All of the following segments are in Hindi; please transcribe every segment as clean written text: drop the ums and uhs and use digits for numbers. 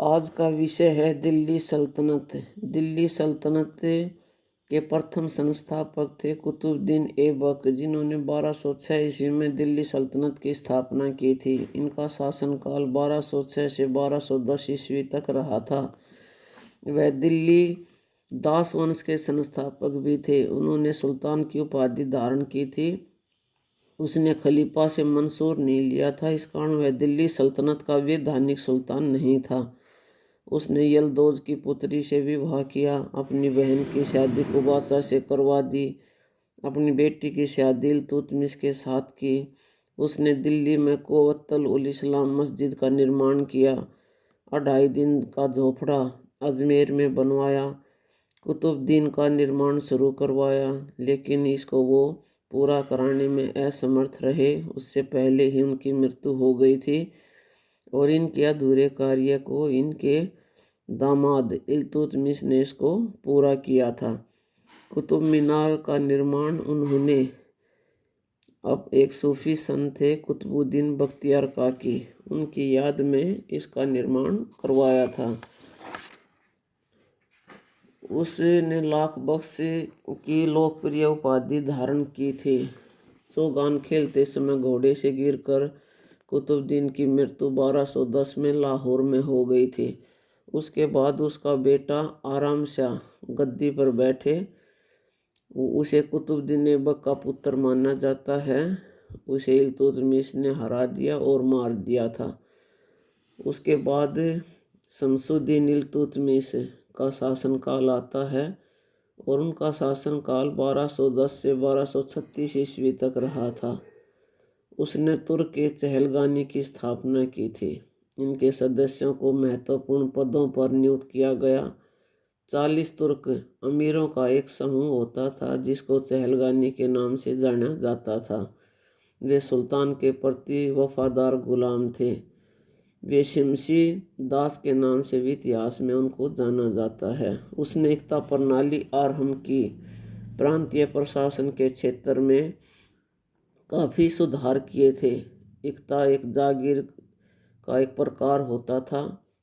आज का विषय है दिल्ली सल्तनत। दिल्ली सल्तनत के प्रथम संस्थापक थे कुतुबुद्दीन ऐबक, जिन्होंने 1206 ईस्वी में दिल्ली सल्तनत की स्थापना की थी। इनका शासनकाल 1206 से 1210 ईस्वी तक रहा था। वह दिल्ली दास वंश के संस्थापक भी थे। उन्होंने सुल्तान की उपाधि धारण की थी। उसने खलीफा से मंसूर नहीं लिया था, इस कारण वह दिल्ली सल्तनत का वैधानिक सुल्तान नहीं था। उसने यलदौज की पुत्री से विवाह किया, अपनी बहन की शादी कुबाचा से करवा दी, अपनी बेटी की शादी इल्तुतमिश के साथ की। उसने दिल्ली में कोवत्तल उल इस्लाम मस्जिद का निर्माण किया। 2.5 दिन का झोपड़ा अजमेर में बनवाया। कुतुबुद्दीन का निर्माण शुरू करवाया, लेकिन इसको वो पूरा कराने में असमर्थ रहे। उससे पहले ही उनकी मृत्यु हो गई थी और इनके अधूरे कार्य को इनके दामाद इल्तुतमिश ने इसको पूरा किया था। कुतुब मीनार का निर्माण उन्होंने अब एक सूफी संत थे कुतुबुद्दीन बख्तियार काकी, उनकी याद में इसका निर्माण करवाया था। उसने लाख बख्श की लोकप्रिय उपाधि धारण की थी। चौगान खेलते समय घोड़े से गिरकर कुतुबुद्दीन की मृत्यु 1210 में लाहौर में हो गई थी। उसके बाद उसका बेटा आराम शाह गद्दी पर बैठे। उसे कुतुबुद्दीन ऐबक का पुत्र माना जाता है। उसे इल्तुतमिश ने हरा दिया और मार दिया था। उसके बाद शमसुद्दीन इल्तुतमिश का शासनकाल आता है और उनका शासनकाल 1210 से 1236 ईस्वी तक रहा था। उसने तुर्क के चहलगानी की स्थापना की थी। इनके सदस्यों को महत्वपूर्ण पदों पर नियुक्त किया गया। 40 तुर्क अमीरों का एक समूह होता था, जिसको चहलगानी के नाम से जाना जाता था। वे सुल्तान के प्रति वफादार गुलाम थे। वे शिमशी दास के नाम से भी इतिहास में उनको जाना जाता है। उसने एकता प्रणाली आरंभ की। प्रांतीय प्रशासन के क्षेत्र में काफ़ी सुधार किए थे। एकता एक जागीर का एक प्रकार होता था।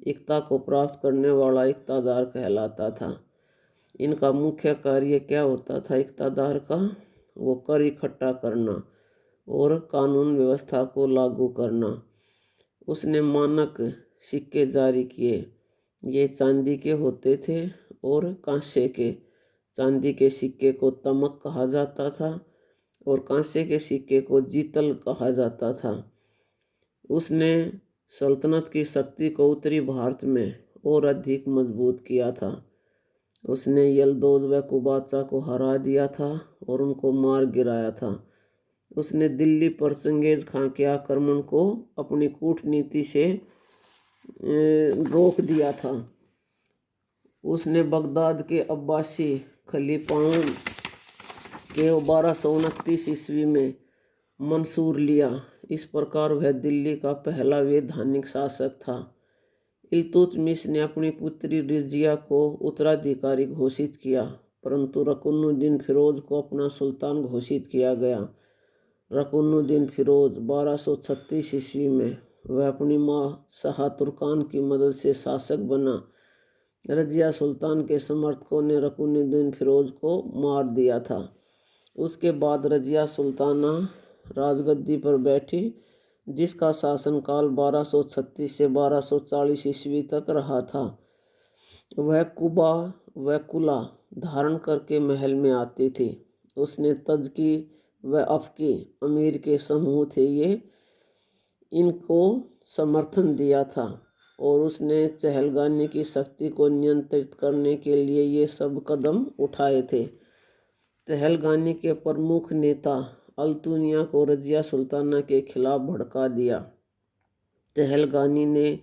एकता को प्राप्त करने वाला एकतादार कहलाता था। इनका मुख्य कार्य क्या होता था एकतादार का? वो कर इकट्ठा करना और कानून व्यवस्था को लागू करना। उसने मानक सिक्के जारी किए। ये चांदी के होते थे और कांसे के। चांदी के सिक्के को तमक कहा जाता था और कांसे के सिक्के को जीतल कहा जाता था। उसने सल्तनत की शक्ति को उत्तरी भारत में और अधिक मजबूत किया था। उसने यलदौज व कुबाचा को हरा दिया था और उनको मार गिराया था। उसने दिल्ली पर चंगेज खां के आक्रमण को अपनी कूटनीति से रोक दिया था। उसने बगदाद के अब्बासी खलीफाओं के 1229 ईस्वी में मंसूर लिया। इस प्रकार वह दिल्ली का पहला वैधानिक शासक था। इल्तुतमिश ने अपनी पुत्री रजिया को उत्तराधिकारी घोषित किया, परंतु रुकनुद्दीन फिरोज को अपना सुल्तान घोषित किया गया। रुकनुद्दीन फिरोज 1236 ईस्वी में वह अपनी माँ शाह तुर्कान की मदद से शासक बना। रजिया सुल्तान के समर्थकों ने रुकनुद्दीन फिरोज को मार दिया था। उसके बाद रजिया सुल्ताना राजगद्दी पर बैठी, जिसका शासनकाल 1236 से 1240 ईस्वी तक रहा था। वह कुबा व कुला धारण करके महल में आती थी। उसने तजकी व अफकी अमीर के समूह थे, ये इनको समर्थन दिया था और उसने चहलगानी की शक्ति को नियंत्रित करने के लिए ये सब कदम उठाए थे। चहलगानी के प्रमुख नेता अल्तुनिया को रजिया सुल्ताना के खिलाफ भड़का दिया। चहलगानी ने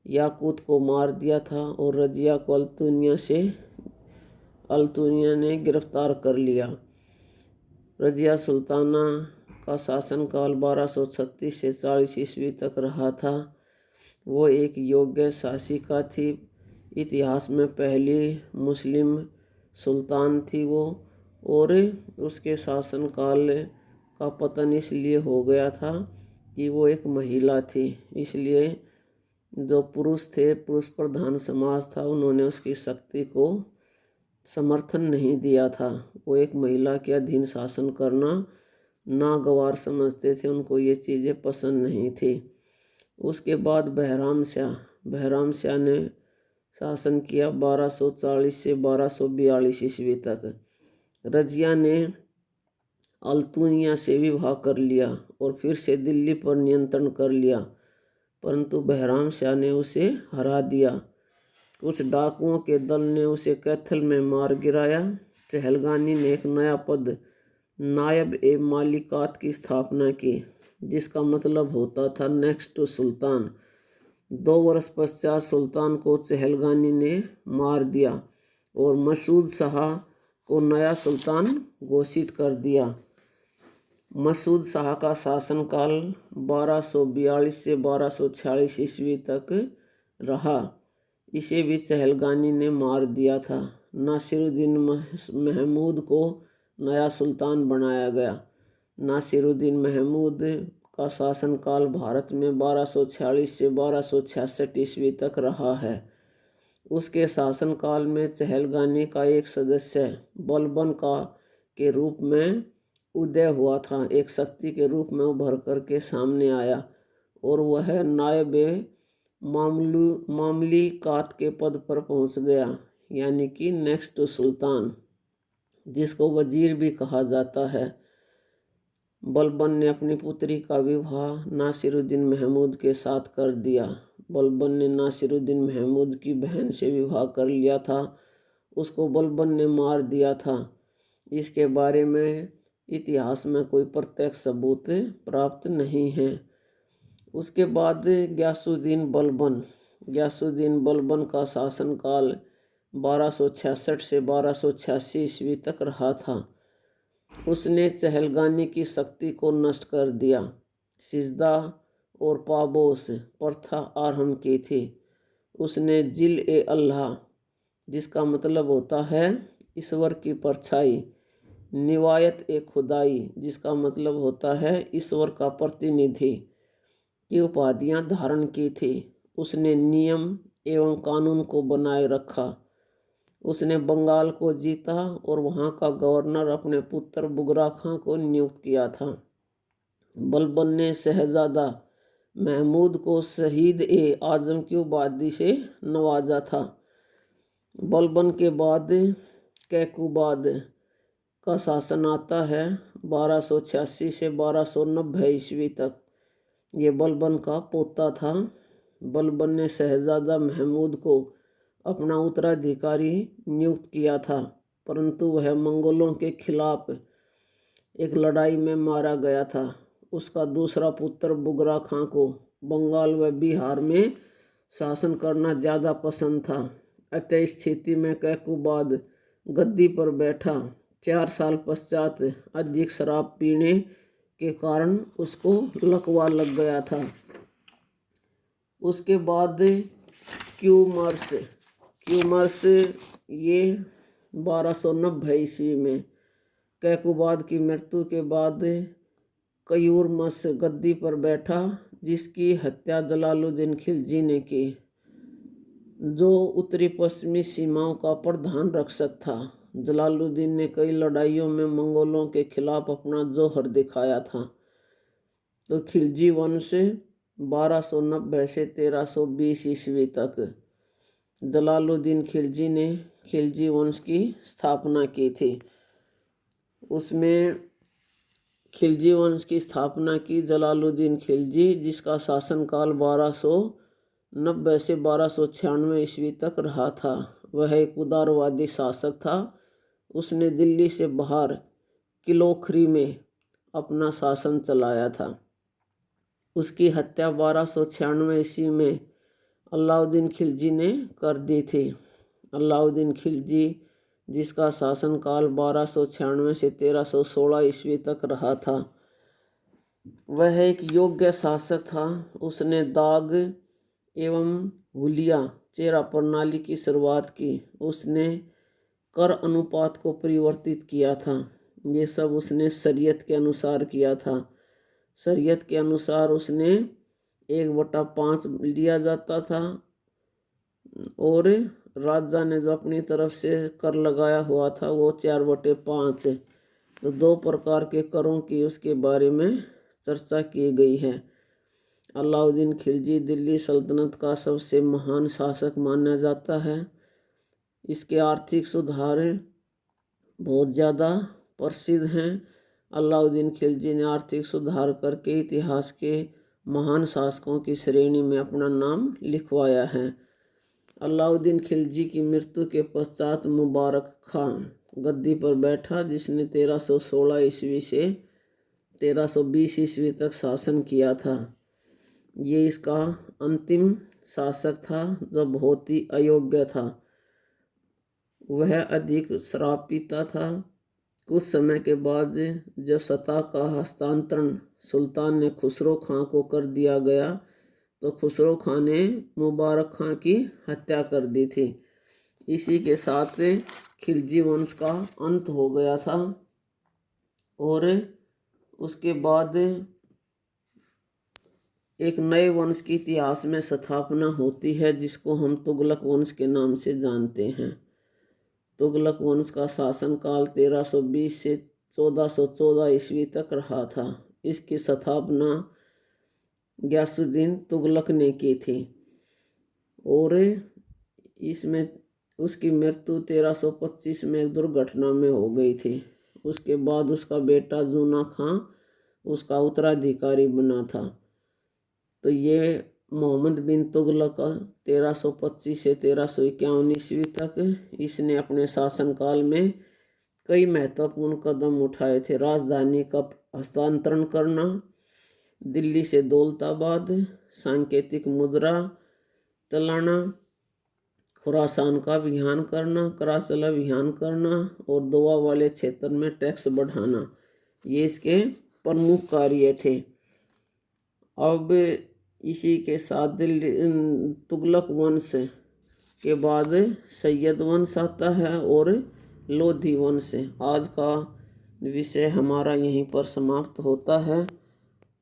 याकूत को मार दिया था और रजिया को अल्तुनिया ने गिरफ्तार कर लिया। रजिया सुल्ताना का शासनकाल 1236 से 40 ईस्वी तक रहा था। वो एक योग्य शासिका थी। इतिहास में पहली मुस्लिम सुल्तान थी वो, और उसके शासनकाल का पतन इसलिए हो गया था कि वो एक महिला थी। इसलिए जो पुरुष थे, पुरुष प्रधान समाज था, उन्होंने उसकी शक्ति को समर्थन नहीं दिया था। वो एक महिला के अधीन शासन करना नागवार समझते थे, उनको ये चीज़ें पसंद नहीं थी। उसके बाद बहराम शाह ने शासन किया 1240 से 1242 ईस्वी तक। रजिया ने अल्तुनिया से विवाह कर लिया और फिर से दिल्ली पर नियंत्रण कर लिया, परंतु बहराम शाह ने उसे हरा दिया। कुछ डाकुओं के दल ने उसे कैथल में मार गिराया। चहलगानी ने एक नया पद नायब ए मालिकात की स्थापना की, जिसका मतलब होता था नेक्स्ट टू सुल्तान। 2 वर्ष पश्चात सुल्तान को चहलगानी ने मार दिया और मसूद शाह को नया सुल्तान घोषित कर दिया। मसूद शाह का शासनकाल 1242 से 1246 ईस्वी तक रहा। इसे भी चहलगानी ने मार दिया था। नासिरुद्दीन महमूद को नया सुल्तान बनाया गया। नासिरुद्दीन महमूद का शासनकाल भारत में 1246 से 1266 ईस्वी तक रहा है। उसके शासनकाल में चहलगानी का एक सदस्य बलबन के रूप में उदय हुआ था, एक शक्ति के रूप में उभर कर के सामने आया, और वह नायब मामलिकात के पद पर पहुंच गया, यानी कि नेक्स्ट सुल्तान, जिसको वजीर भी कहा जाता है। बलबन ने अपनी पुत्री का विवाह नासिरुद्दीन महमूद के साथ कर दिया। बलबन ने नासिरुद्दीन महमूद की बहन से विवाह कर लिया था। उसको बलबन ने मार दिया था। इसके बारे में इतिहास में कोई प्रत्यक्ष सबूत प्राप्त नहीं है। उसके बाद गयासुद्दीन बलबन का शासनकाल 1266 से 1286 ईस्वी तक रहा था। उसने चहलगानी की शक्ति को नष्ट कर दिया। सिजदा और पाबोस प्रथा आरंभ की थी। उसने जिल ए अल्लाह, जिसका मतलब होता है ईश्वर की परछाई, निवायत ए खुदाई, जिसका मतलब होता है ईश्वर का प्रतिनिधि, की उपाधियां धारण की थी। उसने नियम एवं कानून को बनाए रखा। उसने बंगाल को जीता और वहाँ का गवर्नर अपने पुत्र बुगरा खां को नियुक्त किया था। बलबन ने शहजादा महमूद को शहीद ए आजम की उपाधि से नवाजा था। बलबन के बाद कैकुबाद का शासन आता है 1286 से 1290 ईस्वी तक। ये बलबन का पोता था। बलबन ने शहजादा महमूद को अपना उत्तराधिकारी नियुक्त किया था, परंतु वह मंगोलों के खिलाफ एक लड़ाई में मारा गया था। उसका दूसरा पुत्र बुगरा खां को बंगाल व बिहार में शासन करना ज़्यादा पसंद था। अतः स्थिति में कैकुबाद गद्दी पर बैठा। 4 साल पश्चात अधिक शराब पीने के कारण उसको लकवा लग गया था। उसके बाद क्यूमर्स ये 1290 ईस्वी में। कैकुबाद की मृत्यु के बाद कयूरमस गद्दी पर बैठा, जिसकी हत्या जलालुद्दीन खिलजी ने की, जो उत्तरी पश्चिमी सीमाओं का प्रधान रक्षक था। जलालुद्दीन ने कई लड़ाइयों में मंगोलों के खिलाफ अपना जौहर दिखाया था। तो खिलजी वंश 1290 से 1320 ईस्वी तक जलालुद्दीन खिलजी ने खिलजी वंश की स्थापना की थी। उसमें खिलजी वंश की स्थापना की जलालुद्दीन खिलजी, जिसका शासनकाल 1290 से 1296 ईस्वी तक रहा था। वह एक उदारवादी शासक था। उसने दिल्ली से बाहर किलोखरी में अपना शासन चलाया था। उसकी हत्या 1296 ईस्वी में अलाउद्दीन खिलजी ने कर दी थी। अलाउद्दीन खिलजी, जिसका शासनकाल 1296 से 1316 ईस्वी तक रहा था, वह एक योग्य शासक था। उसने दाग एवं हुलिया चेहरा प्रणाली की शुरुआत की। उसने कर अनुपात को परिवर्तित किया था। ये सब उसने शरीयत के अनुसार किया था। शरीयत के अनुसार उसने 1/5 लिया जाता था और राजा ने जो अपनी तरफ से कर लगाया हुआ था वो 4/5। तो 2 प्रकार के करों की उसके बारे में चर्चा की गई है। अलाउद्दीन खिलजी दिल्ली सल्तनत का सबसे महान शासक माना जाता है। इसके आर्थिक सुधार बहुत ज़्यादा प्रसिद्ध हैं। अलाउद्दीन खिलजी ने आर्थिक सुधार करके इतिहास के महान शासकों की श्रेणी में अपना नाम लिखवाया है। अलाउद्दीन खिलजी की मृत्यु के पश्चात मुबारक खान गद्दी पर बैठा, जिसने 1316 ईस्वी से 1320 ईस्वी तक शासन किया था। ये इसका अंतिम शासक था जो बहुत ही अयोग्य था। वह अधिक शराब पीता था। कुछ समय के बाद जब सत्ता का हस्तांतरण सुल्तान ने खुसरो खां को कर दिया गया तो खुसरो खां ने मुबारक खां की हत्या कर दी थी। इसी के साथ खिलजी वंश का अंत हो गया था और उसके बाद एक नए वंश की इतिहास में स्थापना होती है जिसको हम तुगलक वंश के नाम से जानते हैं। तुगलक वंश का शासनकाल 1320 से 1414 ईस्वी तक रहा था। इसकी स्थापना गयासुद्दीन तुगलक ने की थी और इसमें उसकी मृत्यु 1325 में एक दुर्घटना में हो गई थी। उसके बाद उसका बेटा जूना खां उसका उत्तराधिकारी बना था। तो ये मोहम्मद बिन तुगलक 1325 से 1351 ईस्वी तक इसने अपने शासनकाल में कई महत्वपूर्ण कदम उठाए थे। राजधानी का हस्तांतरण करना, दिल्ली से दौलताबाद, सांकेतिक मुद्रा चलाना, खुरासान का अभियान करना, कराचल अभियान करना और दोआ वाले क्षेत्र में टैक्स बढ़ाना, ये इसके प्रमुख कार्य थे। अब इसी के साथ दिल्ली तुगलक वंश के बाद सैयद वंश आता है और लोधी वंश। आज का विषय हमारा यहीं पर समाप्त होता है,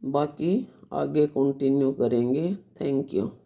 बाकी आगे कंटिन्यू करेंगे। Thank you.